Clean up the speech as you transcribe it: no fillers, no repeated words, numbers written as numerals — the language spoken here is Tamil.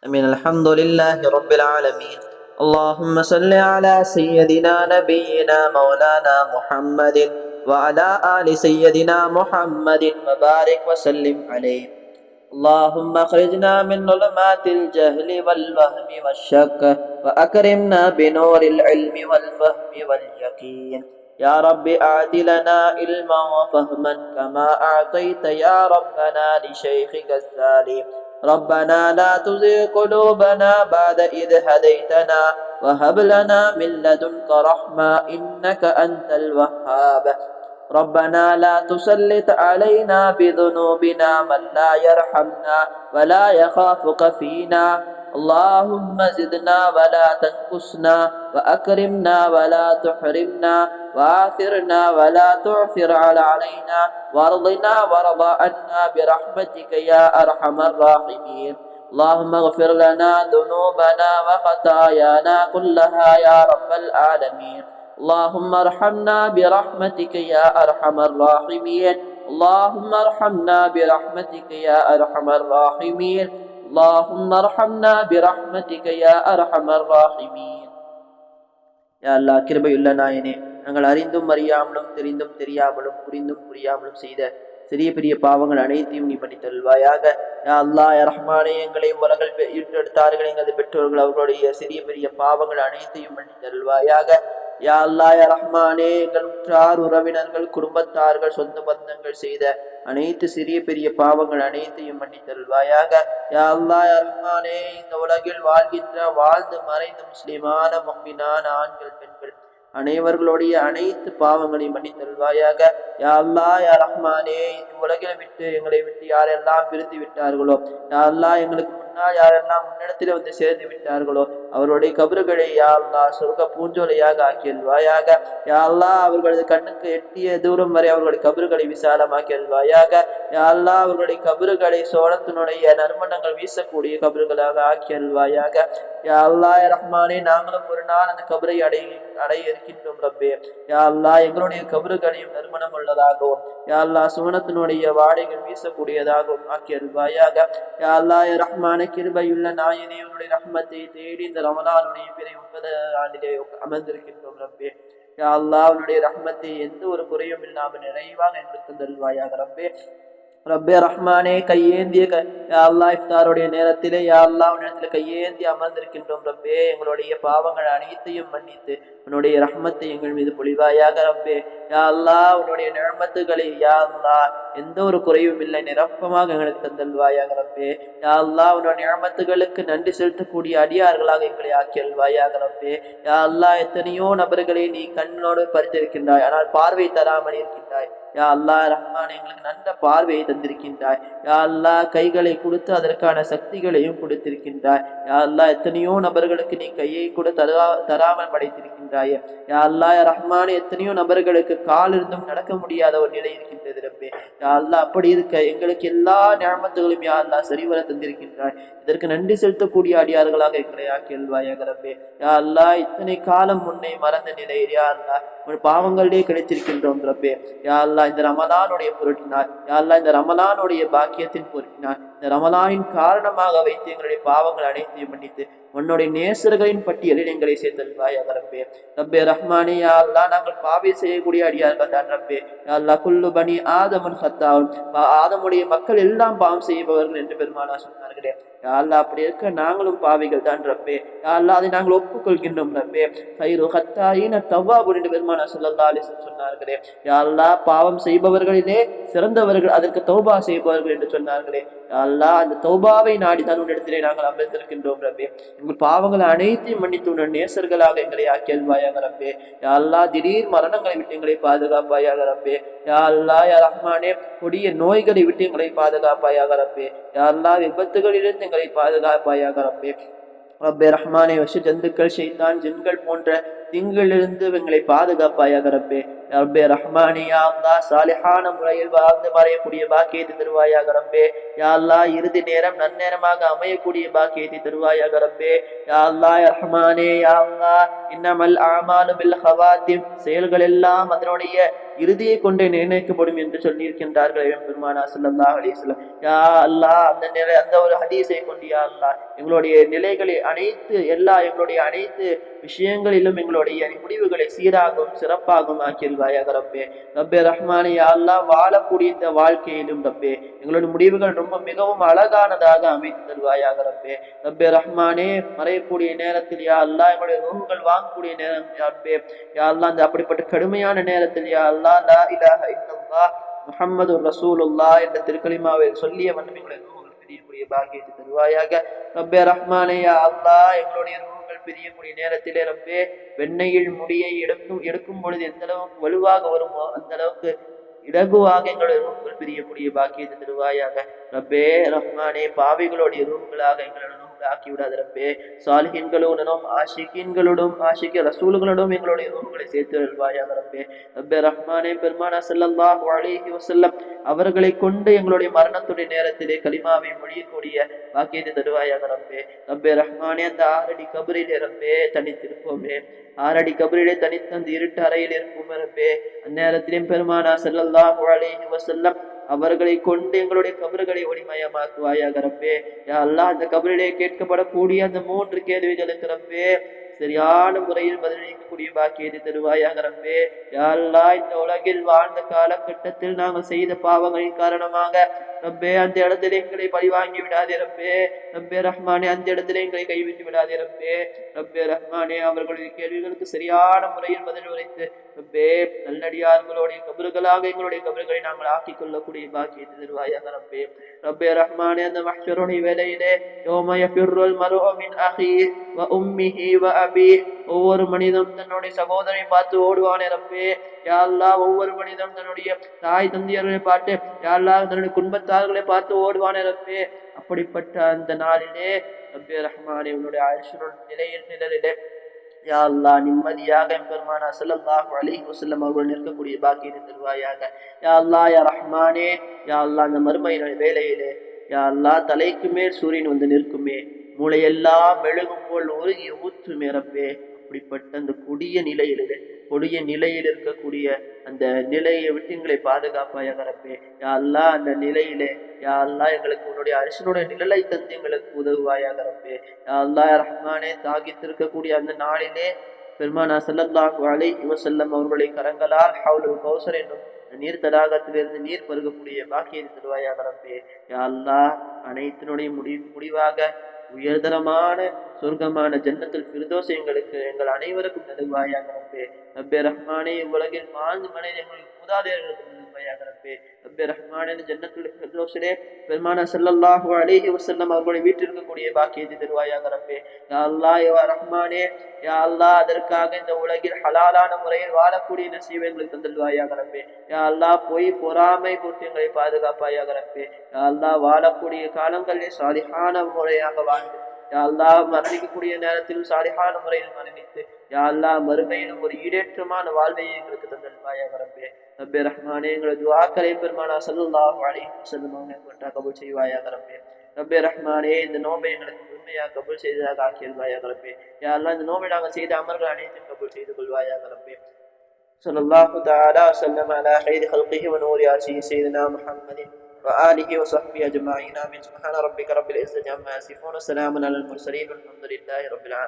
من الحمد لله رب العالمين. اللهم صل على سيدنا نبينا مولانا محمد وعلى آل سيدنا محمد وبارك وسلم عليه. اللهم اخرجنا من ظلمات الجهل والوهم والشك وأكرمنا بنور العلم والفهم واليقين. يا رب أعد لنا علما وفهما كما أعطيت يا ربنا لشيخك السالم. ربنا لا تزغ قلوبنا بعد إذ هديتنا وهب لنا من لدنك رحمة إنك أنت الوهاب. ربنا لا تسلط علينا بذنوبنا من لا يرحمنا ولا يخافك فينا. اللهم زدنا ولا تنقصنا وأكرمنا ولا تحرمنا وآثرنا ولا تعثر علينا وارضنا وارض عنا برحمتك يا أرحم الراحمين. اللهم اغفر لنا ذنوبنا وخطايانا كلها يا رب العالمين. اللهم ارحمنا برحمتك يا أرحم الراحمين. اللهم ارحمنا برحمتك يا أرحم الراحمين. اللهم ارحمنا برحمتك يا أرحم الراحمين. யா அல்லாஹ் கிருபையுள்ள நாயனே, நாங்கள் அறிந்தும் அறியாமலும் தெரிந்தும் தெரியாமலும் புரிந்தும் புரியாமலும் செய்த சிறிய பெரிய பாவங்கள் அனைத்தையும் நீ பண்ணி தருவாயாக. யா அல்லாஹ் யா ரஹ்மானே, எங்களை உலகில் ஈட்டெடுத்தார்கள் எங்களது பெற்றோர்கள், அவர்களுடைய சிறிய பெரிய பாவங்கள் அனைத்தையும் பண்ணி தருவாயாக. யா அல்லாஹ் யா ரஹ்மானே, எங்கள் உற்றார் உறவினர்கள் குடும்பத்தார்கள் சொந்த பந்தங்கள் செய்த அனைத்து சிறிய பெரிய பாவங்கள் அனைத்தையும் பண்ணி தருவாயாக. யா அல்லாஹ் யா ரஹ்மானே, இந்த உலகில் வாழ்ந்து மறைந்த முஸ்லிமான முஃமினான ஆண்கள் பெண்கள் அனைவர்களுடைய அனைத்து பாவங்களையும் பண்ணி தருவாயாக. யா அல்லாஹ் யா ரஹ்மானே, உலகில் எங்களை விட்டு யாரெல்லாம் பிரிந்து விட்டார்களோ, யா அல்லாஹ் எங்களுக்கு முன்னால் யாரெல்லாம் முன்னிடத்தில் வந்து சேர்ந்து விட்டார்களோ அவருடைய கபறுகளை யா அல்லாஹ் சொர்க்க பூஞ்சோலையாக ஆக்கியல்வாயாக. யா அல்லாஹ் அவர்களது கண்ணுக்கு எட்டிய தூரம் வரை அவர்களுடைய கபறுகளை விசாலமாக்கியல்வாயாக. யா அல்லாஹ் அவர்களுடைய கபறுகளை சோழத்தினுடைய நறுமணங்கள் வீசக்கூடிய கபறுகளாக ஆக்கியல்வாயாக. யா அல்லாஹ் யா ரஹ்மானே, நாங்களும் ஒரு நாள் அந்த கபரை அடைய இருக்கின்றோம் ரப்பே. யா அல்லாஹ் எங்களுடைய கபறுகளையும் நறுமணம் உள்ளதாகவும் யா அல்லாஹ் சுவனத்தினுடைய வாடைகள் வீசக்கூடியதாகவும் ஆக்கியல்வாயாக. யா அல்லாஹ் யா ரஹ்மானே, கிருபையுள்ள நாயனே, உன்னுடைய ரஹ்மத்தை தேடி இந்த ரமலானுடைய பிறை 9 ஆண்டிலே அமர்ந்திருக்கின்றோம் ரப்பே. யா அல்லாஹ் உன்னுடைய ரஹ்மத்தை எந்த ஒரு குறையும் இல்லாமல் நிறைவாக எங்களுக்கு தருவாயாக ரப்பே. ரப்பே ரஹ்மானே, கையேந்திய யா அல்லாஹ் இஃப்தாருடைய நேரத்திலே யா அல்லாஹ் உன்னிடத்தில் கையேந்தி அமர்ந்திருக்கின்றோம் ரப்பே. எங்களுடைய பாவங்கள் அனைத்தையும் மன்னித்து உன்னுடைய ரஹ்மத்தை எங்கள் மீது பொழிவாயாக ரப்பே. யா அல்லாஹ் உன்னுடைய நிழமத்துகளை யா அல்லாஹ் எந்த ஒரு குறையும் இல்லை நிரப்பமாக எங்களுக்கு தந்தல்வாயாக ரப்பே. யா அல்லாஹ் உன்னுடைய நிழமத்துகளுக்கு நன்றி செலுத்தக்கூடிய அடியார்களாக எங்களை ஆக்கியல்வாயாக ரப்பே. யா அல்லாஹ் எத்தனையோ நபர்களை நீ கண்ணோடு பறித்திருக்கின்றாய், ஆனால் பார்வை தராமல் இருக்கின்றாய். யா அல்லாஹ் ரஹ்மான், எங்களுக்கு நல்ல பார்வையை தந்திருக்கின்றாய். யா அல்லாஹ் கைகளை கொடுத்து அதற்கான சக்திகளையும் கொடுத்திருக்கின்றாய். யா அல்லாஹ் எத்தனையோ நபர்களுக்கு நீ கையை கூட தராமல் படைத்திருக்கின்றாய். யா அல்லாஹ் யா ரஹ்மான், எத்தனையோ நபர்களுக்கு கால் இருந்தும் நடக்க முடியாத ஒரு நிலை இருக்கின்றது ரப்பே. யா அல்லாஹ் அப்படி இருக்க எங்களுக்கு எல்லா நியமத்துகளையும் யா அல்லாஹ் சரிவர தந்திருக்கின்றாய். இதற்கு நன்றி செலுத்தக்கூடிய அடியார்களாக எங்களை ஆக்கியல்வாயாக ரப்பே. யா அல்லாஹ் இத்தனை காலம் முன்னே மறந்த நிலையில் யா அல்லாஹ் உன் பாவங்களிலே கிடைத்திருக்கின்றோம் ரப்பே. யா அல்லாஹ் இந்த ரமலானுடைய பொருட்டினார், யா அல்லாஹ் இந்த ரமலானுடைய பாக்கியத்தின் பொருட்டினார், இந்த ரமலானின் காரணமாக வைத்து எங்களுடைய பாவங்கள் அனைத்தையும் மன்னித்து உன்னுடைய நேசர்களின் பட்டியலில் எங்களை சேர்த்தல்வாயாக ரப்பே. ரப்பே ரஹ்மானே, யா அல்லாஹ் நாங்கள் பாவை செய்யக்கூடிய அடியார்கள் தான் ரப்பே. யா அல்லாஹ் குல்லு பனி ஆதமன் ஹத்தாவுன், ஆதமுடைய மக்கள் எல்லாம் பாவம் செய்பவர்கள் என்று பெருமானா சொன்னார்களே. யா அல்லாஹ் அப்படி இருக்க நாங்களும் பாவிகள் தான் ரப்பே. யா அல்லாஹ் அதை நாங்கள் ஒப்புக்கொள்கின்றோம் ரப்பே. ஹைரு ஹத்தாயின தவ்வாபுன் என்று பெருமானா ஸல்லல்லாஹு அலைஹி வஸல்லம் சொன்னார்களே. யா அல்லாஹ் பாவம் செய்பவர்களிலே சிறந்தவர்கள் அதற்கு தௌபா செய்பவர்கள் என்று சொன்னார்களே. யா அல்லாஹ் அந்த தௌபாவை நாடிதான் உன்னிடத்திலே நாங்கள் அமர்ந்திருக்கின்றோம் ரப்பே. எங்கள் பாவங்கள் அனைத்தையும் மன்னித்து உன்னுடைய நேசர்களாக எங்களை ஆக்கியல்வாயாக ரப்பே. யா அல்லாஹ் திடீர் மரணங்களை விட்டு எங்களை பாதுகாப்பாயாக ரப்பே. யா அல்லாஹ் யா ரஹ்மானே, கொடிய நோய்களை விட்டு எங்களை பாதுகாப்பாயாக ரப்பே. யா அல்லாஹ் விபத்துகளிலிருந்து எங்களை பாதுகாப்பாயாக ரப்பே. ரப்பே ரஹ்மானே, விஷ ஜந்துக்கள் ஷைத்தான் ஜின்கள் போன்ற திங்களிலிருந்து எங்களை பாதுகாப்பாயாக ரப்பே. ரப்பே ரஹ்மானே யா அல்லாஹ் சாலிஹான முறையில் வாழ்ந்து மறையக்கூடிய பாக்கியத்தை தருவாயாக ரப்பே. யா அல்லாஹ் இறுதி நேரம் நன்னேரமாக அமையக்கூடிய பாக்கியத்தை தருவாயாக ரப்பே. யா அல்லாஹ் ரஹ்மானே யா அல்லாஹ் இன்னமல் அமாலு பில் ஹவாத்திம், செயல்கள் எல்லாம் அதனுடைய இறுதியை கொண்டே நிர்ணயிக்கப்படும் என்று சொல்லியிருக்கின்றார்கள் பெருமானா ஸல்லல்லாஹு அலைஹி வஸல்லம். யா அல்லாஹ் அந்த ஒரு ஹதீஸை கொண்டு யா அல்லாஹ் எங்களுடைய நிலைகளை எங்களுடைய அனைத்து விஷயங்களிலும் எங்களுடைய முடிவுகளை சீராகவும் சிறப்பாகவும் ஆக்கியல்வாயாக ரப்பே. ரப்பே ரஹ்மானே யா அல்லாஹ் வாழக்கூடிய இந்த வாழ்க்கையிலும் ரப்பே எங்களுடைய முடிவுகள் ரொம்ப மிகவும் அழகானதாக அமைத்து தருவாயாக ரப்பே. ரப்பே ரஹ்மானே மறையக்கூடிய நேரத்தில் யா அல்லாஹ் எங்களுடைய ரூஹ்கள் வாங்கக்கூடிய நேரம் ரப்பே யா அல்லாஹ் அந்த அப்படிப்பட்ட கடுமையான நேரத்தில் யா அல்லாஹ் லா இலாஹ இல்லல்லாஹ் முஹம்மதுர் ரசூலுல்லாஹ் என்ற திருக்கலிமாவை சொல்லிய வண்ணம் எங்களுடைய ரூஹ்கள் பிரியக்கூடிய பாக்கியத்தை தருவாயாக. ரப்பே ரஹ்மானே யா அல்லாஹ் எங்களுடைய ரூஹ்கள் பிரியக்கூடிய நேரத்திலே ரப்பே வெண்ணையில் முடியை எடுக்கும் பொழுது எந்த அளவுக்கு வலுவாக வருமோ அந்த அளவுக்கு இலகுவாக எங்களுடைய ரூஹ்கள் பிரியக்கூடிய பாக்கியத்தை தருவாயாக. ரப்பே ரஹ்மானே பாவிகளுடைய ரூஹ்களாக எங்களுடைய ஆக்கி விடாத ரப்பே. சாலிஹீன்களுடனும் ஆஷிக் ரசூல்களோடும் எங்களுடைய ரூஹ்களை சேர்த்து வருவாயாக ரப்பே. ரப்பே ரஹ்மானே பெருமானா ஸல்லல்லாஹு அலைஹி வஸல்லம் அவர்களை கொண்டு எங்களுடைய மரணத்துடைய நேரத்திலே கலிமாவை மொழியக்கூடிய பாக்கியத்தை தருவாயாக ரப்பே. ரப்பே ரஹ்மானே அந்த 6 அடி கபரிலே ரப்பே தனித்திருப்போமே, 6 அடி கபரிலே தனித்து அந்த இருட்டு அறையில் இருக்கும் ரப்பே. அந்நேரத்திலும் பெருமானா ஸல்லல்லாஹு அலைஹி வஸல்லம் அவர்களை கொண்டு எங்களுடைய கபறுகளை ஒளிமயமாக்குவாயாக ரப்பே. யா அல்லாஹ் அந்த கபரிலே கேட்கப்படக்கூடிய அந்த 3 கேள்விகளுக்கு ரப்பே சரியான முறையில் பதிலளிக்கக்கூடிய பாக்கியத்தை தருவாயாக ரப்பே. யா அல்லாஹ் இந்த உலகில் வாழ்ந்த காலகட்டத்தில் நாங்கள் செய்த பாவங்களின் காரணமாக ரப்பே அந்த இடத்திலே எங்களை பழிவாங்கி விடாதே ரப்பே. ரப்பே ரஹ்மானே அந்த இடத்திலே எங்களை கைவிட்டு விடாதே ரப்பே. ரப்பே ரஹ்மானே அவர்களுடைய கேள்விகளுக்கு சரியான முறையில் பதில் உரைத்து ரப்பே நல்லடியார்களுடைய கபறுகளாக எங்களுடைய கபறுகளை நாங்கள் ஆக்கிக் கொள்ளக்கூடிய பாக்கியத்தை தருவாயாக ரப்பே. ரப்பே ரஹ்மானே அந்த மஹ்ஷருடைய வேளையிலே யௌம யஃபிர்ருல் மர்உ மின் அஹீஹி வ உம்மிஹி வ அபீஹி, ஒவ்வொரு மனிதனும் தன்னுடைய சகோதரனை பார்த்து ஓடுவானே ரப்பே. யா அல்லாஹ் ஒவ்வொரு மனிதனும் தன்னுடைய தாய் தந்தையர்களை பார்த்து யா அல்லாஹ் தன்னுடைய குடும்பத்தார்களை பார்த்து ஓடுவானே ரப்பே. அப்படிப்பட்ட அந்த நாளிலே ரப்பே ரஹ்மானே உன்னுடைய அர்ஷுடைய நிழலிலே யா அல்லாஹ் நிம்மதியாக பெருமானா ஸல்லல்லாஹு அலைஹி வஸல்லம் அவர்கள் நிற்கக்கூடிய பாக்கியத்தை தருவாயாக. யா அல்லாஹ் யா ரஹ்மானே யா அல்லாஹ் அந்த மறுமையினுடைய வேளையிலே யா அல்லாஹ் தலைக்கு மேல் சூரியன் வந்து நிற்குமே, மூளையெல்லாம் மெழுகும் போல் உருகி ஊற்றுமே ரப்பே. அப்படிப்பட்ட அந்த கொடிய நிலையில் இருக்கக்கூடிய அந்த நிலையை விட்டு எங்களை பாதுகாப்பாயாக ரப்பே. யா அல்லாஹ் அந்த நிலையிலே யா அல்லாஹ் எங்களுக்கு உன்னுடைய அரிசனுடைய நிழலை தந்து எங்களுக்கு உதவுவாயாக ரப்பே. யா அல்லாஹ் ரஹ்மானே தாகித்திருக்கக்கூடிய அந்த நாளிலே பெருமானா ஸல்லல்லாஹு அலைஹி வஸல்லம் அவர்களுடைய கரங்களால் ஹவுலுல் கௌசர் என்னும் நீர் தடாகத்திலிருந்து நீர் பருகக்கூடிய பாக்கியத்தை தருவாயாக ரப்பே. யா அல்லாஹ் அனைத்தினுடைய முடிவாக உயர்தரமான சொர்க்கமான ஜன்னத்துல் ஃபிர்தௌஸ் எங்கள் அனைவருக்கும் நல்வாயாக ரப்பே. ரப்பே ரஹ்மானே உலகில் வாழ்ந்து மனித எங்களுக்கு மூதாதையர்களுக்கு நல்வாயாக ரப்பே. ரப்பே ரஹ்மானே ஜன்னத்துல் ஃபிர்தௌஸிலே பெருமானா ஸல்லல்லாஹு அலைஹி வஸல்லம் அவர்களுடைய வீட்டில் இருக்கக்கூடிய பாக்கியத்தை தருவாயாக ரப்பே. யா அல்லாஹ் யா ரஹ்மானே யா அல்லாஹ் அதற்காக இந்த உலகில் ஹலாலான முறையில் வாழக்கூடிய நசீபை எங்களுக்கு தந்தல்வாயாக ரப்பே. யா அல்லாஹ் பொய் பொறாமை போட்டு எங்களை பாதுகாப்பாயாக ரப்பே. யா அல்லாஹ் வாழக்கூடிய காலங்களிலே சாலிஹான முறையாக வாழ்ந்து யா அல்லாஹ் மரணிக்கக்கூடிய நேரத்திலும் சாலிஹான முறையில் மரணித்து யா அல்லாஹ் மறுமையிலும் ஒரு ஈடேற்றமான வாழ்வை எங்களுக்கு தந்தல்வாயாக ரப்பே. ரப்பே ரஹ்மானே எங்களது துஆக்களை பெருமானா ஸல்லல்லாஹு அலைஹி வஸல்லம் அவர்கள் கபூல் செய்வாயாக ரப்பே. ரப்பே ரஹ்மானே இந்த நோன்பை எங்களுக்கு முழுமையாக கபூல் செய்ததாக ஆக்கியல்வாயாக ரப்பே. யா அல்லாஹ் இந்த நோன்பை நாங்கள் செய்த அமல்கள் அனைத்தையும் கபூல் செய்து கொள்வாயாக ரப்பே. ஸல்லல்லாஹு தஆலா வஸல்லம் அலா கைரி ஹல்கிஹி வ நூரி ஆர்ஷிஹி சய்யிதினா முஹம்மதின் وآله وصحبه أجمعين. آمين. سبحان ربك رب العزة عما يصفون وسلام على المرسلين والحمد لله رب العالمين.